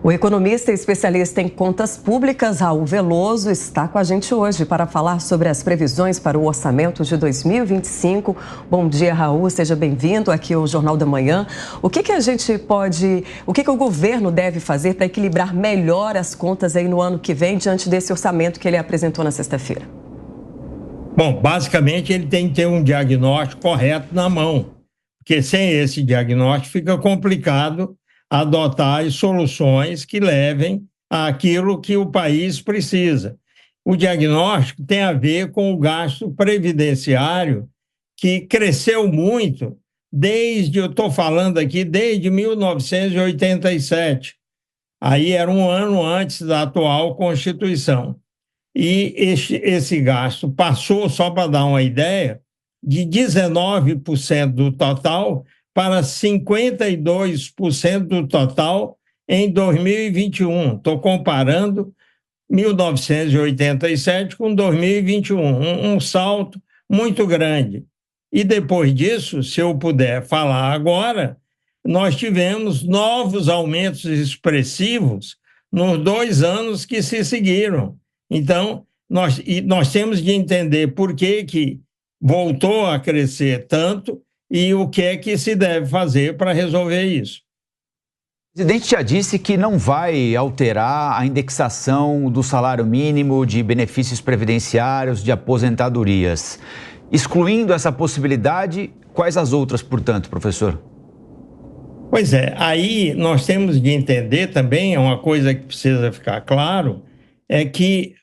O economista e especialista em contas públicas, Raul Veloso, está com a gente hoje para falar sobre as previsões para o orçamento de 2025. Bom dia, Raul, seja bem-vindo aqui ao Jornal da Manhã. O que o governo deve fazer para equilibrar melhor as contas aí no ano que vem, diante desse orçamento que ele apresentou na sexta-feira? Bom, basicamente ele tem que ter um diagnóstico correto na mão, porque sem esse diagnóstico fica complicado adotar as soluções que levem àquilo que o país precisa. O diagnóstico tem a ver com o gasto previdenciário, que cresceu muito eu estou falando aqui, desde 1987. Aí era um ano antes da atual Constituição. E esse gasto passou, só para dar uma ideia, de 19% do total para 52% do total em 2021. Estou comparando 1987 com 2021, um salto muito grande. E depois disso, se eu puder falar agora, nós tivemos novos aumentos expressivos nos 2 anos que se seguiram. Então, nós temos de entender por que voltou a crescer tanto e o que é que se deve fazer para resolver isso. O presidente já disse que não vai alterar a indexação do salário mínimo, de benefícios previdenciários, de aposentadorias. Excluindo essa possibilidade, quais as outras, portanto, professor? Pois é, aí nós temos de entender também, é uma coisa que precisa ficar claro, é que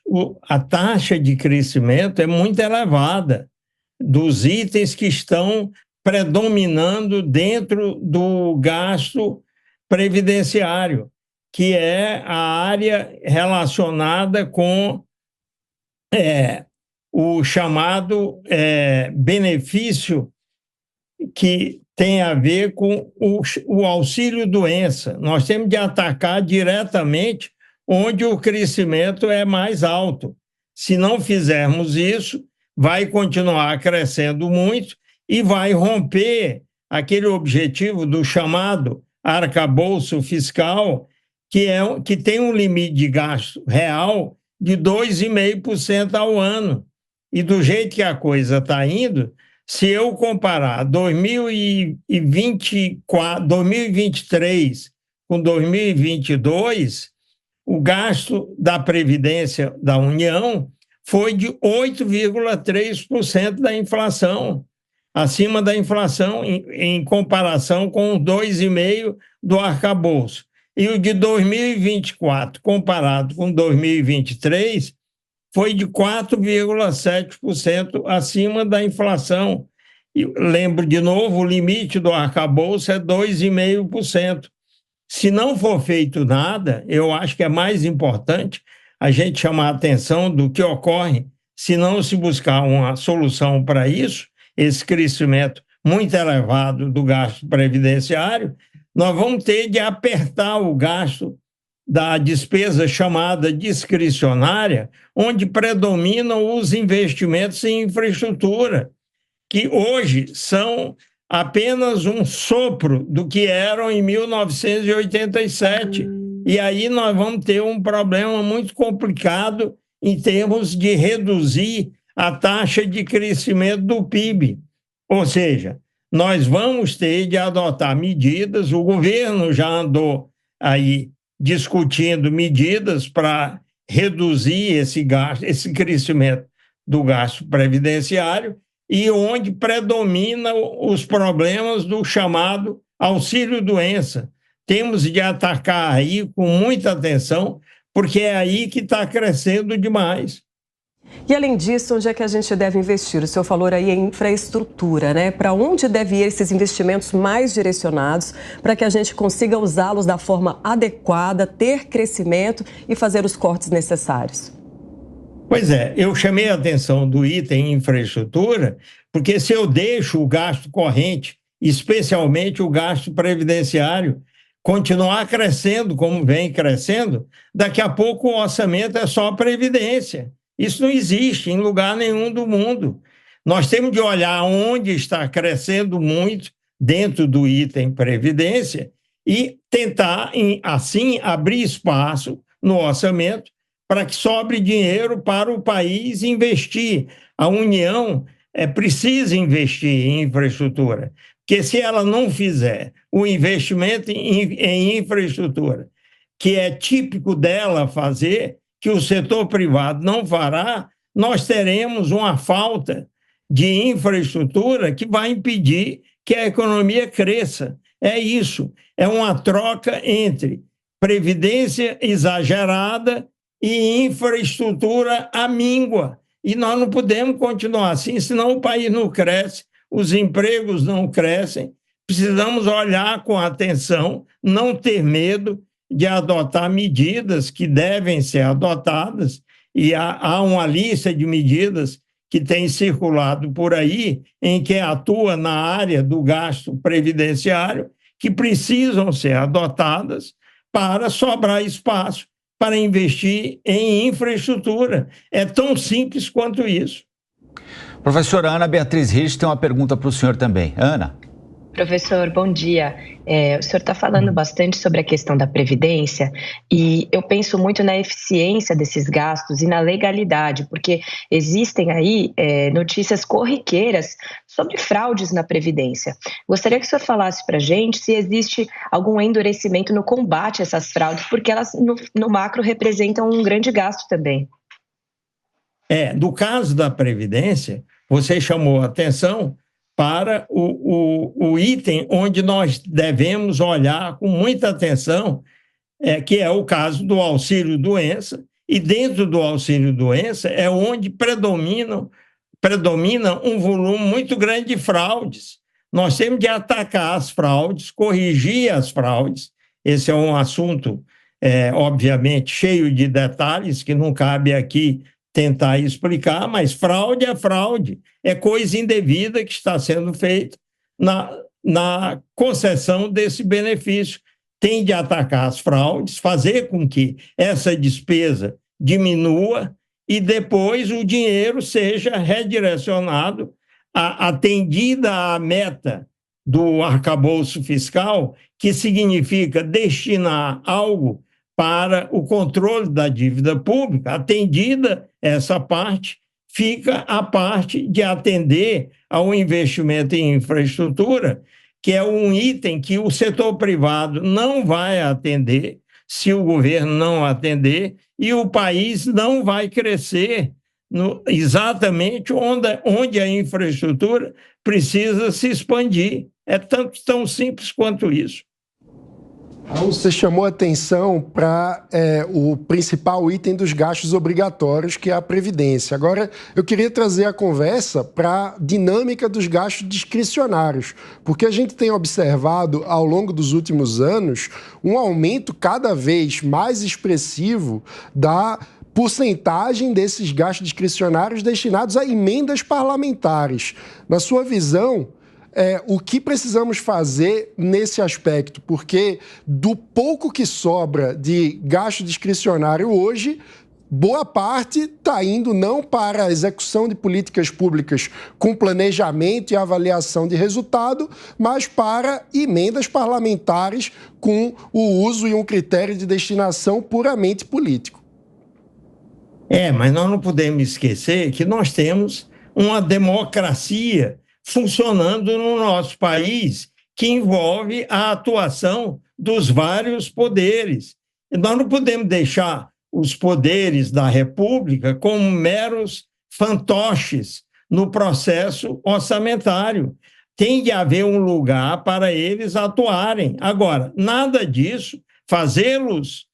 a taxa de crescimento é muito elevada dos itens que estão predominando dentro do gasto previdenciário, que é a área relacionada com o chamado benefício que tem a ver com o auxílio-doença. Nós temos de atacar diretamente onde o crescimento é mais alto. Se não fizermos isso, vai continuar crescendo muito e vai romper aquele objetivo do chamado arcabouço fiscal, que tem um limite de gasto real de 2,5% ao ano. E do jeito que a coisa está indo, se eu comparar 2023 com 2022, o gasto da Previdência da União foi de 8,3% da inflação, acima da inflação em comparação com os 2,5% do arcabouço. E o de 2024, comparado com 2023, foi de 4,7% acima da inflação. E lembro de novo, o limite do arcabouço é 2,5%. Se não for feito nada, eu acho que é mais importante a gente chamar a atenção do que ocorre se não se buscar uma solução para isso, esse crescimento muito elevado do gasto previdenciário. Nós vamos ter de apertar o gasto da despesa chamada discricionária, onde predominam os investimentos em infraestrutura, que hoje são apenas um sopro do que eram em 1987. E aí nós vamos ter um problema muito complicado em termos de reduzir a taxa de crescimento do PIB. Ou seja, nós vamos ter de adotar medidas, o governo já andou aí discutindo medidas para reduzir esse gasto, esse crescimento do gasto previdenciário, e onde predomina os problemas do chamado auxílio-doença. Temos de atacar aí com muita atenção, porque é aí que está crescendo demais. E além disso, onde é que a gente deve investir? O senhor falou aí em infraestrutura, né? Para onde devem ir esses investimentos mais direcionados para que a gente consiga usá-los da forma adequada, ter crescimento e fazer os cortes necessários? Pois é, eu chamei a atenção do item infraestrutura, porque se eu deixo o gasto corrente, especialmente o gasto previdenciário, continuar crescendo como vem crescendo, daqui a pouco o orçamento é só previdência. Isso não existe em lugar nenhum do mundo. Nós temos de olhar onde está crescendo muito dentro do item previdência e tentar, assim, abrir espaço no orçamento para que sobre dinheiro para o país investir. A União precisa investir em infraestrutura, porque se ela não fizer o investimento em infraestrutura, que é típico dela fazer, que o setor privado não fará, nós teremos uma falta de infraestrutura que vai impedir que a economia cresça. É isso, é uma troca entre previdência exagerada e infraestrutura amíngua. E nós não podemos continuar assim, senão o país não cresce, os empregos não crescem. Precisamos olhar com atenção, não ter medo de adotar medidas que devem ser adotadas, e há uma lista de medidas que tem circulado por aí, em que atua na área do gasto previdenciário, que precisam ser adotadas para sobrar espaço para investir em infraestrutura. É tão simples quanto isso. Professora Ana Beatriz Rich tem uma pergunta para o senhor também. Ana. Professor, bom dia. O senhor está falando bastante sobre a questão da Previdência e eu penso muito na eficiência desses gastos e na legalidade, porque existem aí notícias corriqueiras sobre fraudes na Previdência. Gostaria que o senhor falasse para a gente se existe algum endurecimento no combate a essas fraudes, porque elas no macro representam um grande gasto também. No caso da Previdência, você chamou a atenção para o item onde nós devemos olhar com muita atenção, que é o caso do auxílio-doença, e dentro do auxílio-doença é onde predomina um volume muito grande de fraudes. Nós temos de atacar as fraudes, corrigir as fraudes. Esse é um assunto, obviamente, cheio de detalhes, que não cabe aqui tentar explicar, mas fraude é fraude, é coisa indevida que está sendo feita na concessão desse benefício. Tem de atacar as fraudes, fazer com que essa despesa diminua e depois o dinheiro seja redirecionado, atendida a meta do arcabouço fiscal, que significa destinar algo para o controle da dívida pública. Atendida essa parte, fica a parte de atender ao investimento em infraestrutura, que é um item que o setor privado não vai atender, se o governo não atender, e o país não vai crescer exatamente onde a infraestrutura precisa se expandir. É tão simples quanto isso. Você chamou atenção para o principal item dos gastos obrigatórios, que é a Previdência. Agora, eu queria trazer a conversa para a dinâmica dos gastos discricionários, porque a gente tem observado, ao longo dos últimos anos, um aumento cada vez mais expressivo da porcentagem desses gastos discricionários destinados a emendas parlamentares. Na sua visão, o que precisamos fazer nesse aspecto? Porque do pouco que sobra de gasto discricionário hoje, boa parte está indo não para a execução de políticas públicas com planejamento e avaliação de resultado, mas para emendas parlamentares com o uso e um critério de destinação puramente político. Mas nós não podemos esquecer que nós temos uma democracia funcionando no nosso país, que envolve a atuação dos vários poderes. E nós não podemos deixar os poderes da República como meros fantoches no processo orçamentário. Tem de haver um lugar para eles atuarem. Agora, nada disso, fazê-los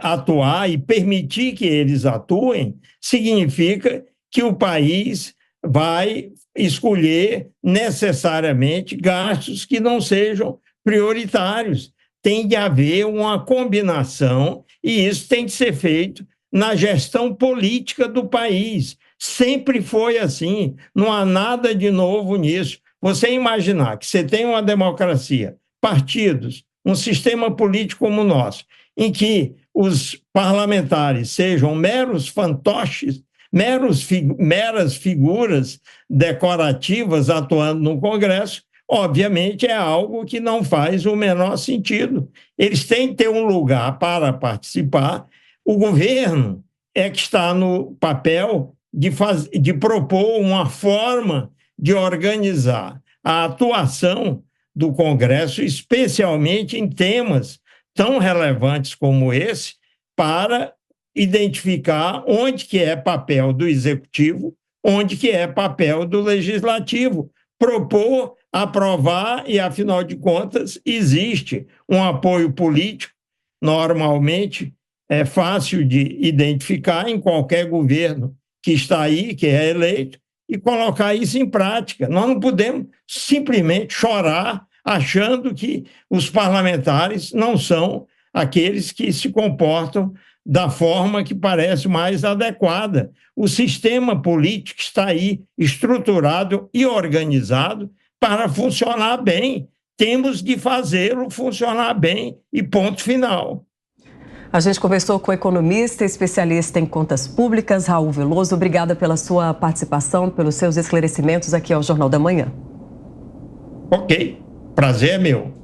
atuar e permitir que eles atuem, significa que o país vai escolher necessariamente gastos que não sejam prioritários. Tem de haver uma combinação e isso tem de ser feito na gestão política do país. Sempre foi assim, não há nada de novo nisso. Você imaginar que você tem uma democracia, partidos, um sistema político como o nosso, em que os parlamentares sejam meros fantoches, meras figuras decorativas atuando no Congresso, obviamente é algo que não faz o menor sentido. Eles têm que ter um lugar para participar. O governo é que está no papel de propor uma forma de organizar a atuação do Congresso, especialmente em temas tão relevantes como esse, para identificar onde que é papel do Executivo, onde que é papel do Legislativo. Propor, aprovar e, afinal de contas, existe um apoio político, normalmente é fácil de identificar em qualquer governo que está aí, que é eleito, e colocar isso em prática. Nós não podemos simplesmente chorar achando que os parlamentares não são aqueles que se comportam da forma que parece mais adequada. O sistema político está aí estruturado e organizado para funcionar bem. Temos de fazê-lo funcionar bem e ponto final. A gente conversou com o economista e especialista em contas públicas, Raul Veloso. Obrigada pela sua participação, pelos seus esclarecimentos aqui ao Jornal da Manhã. Ok, prazer é meu.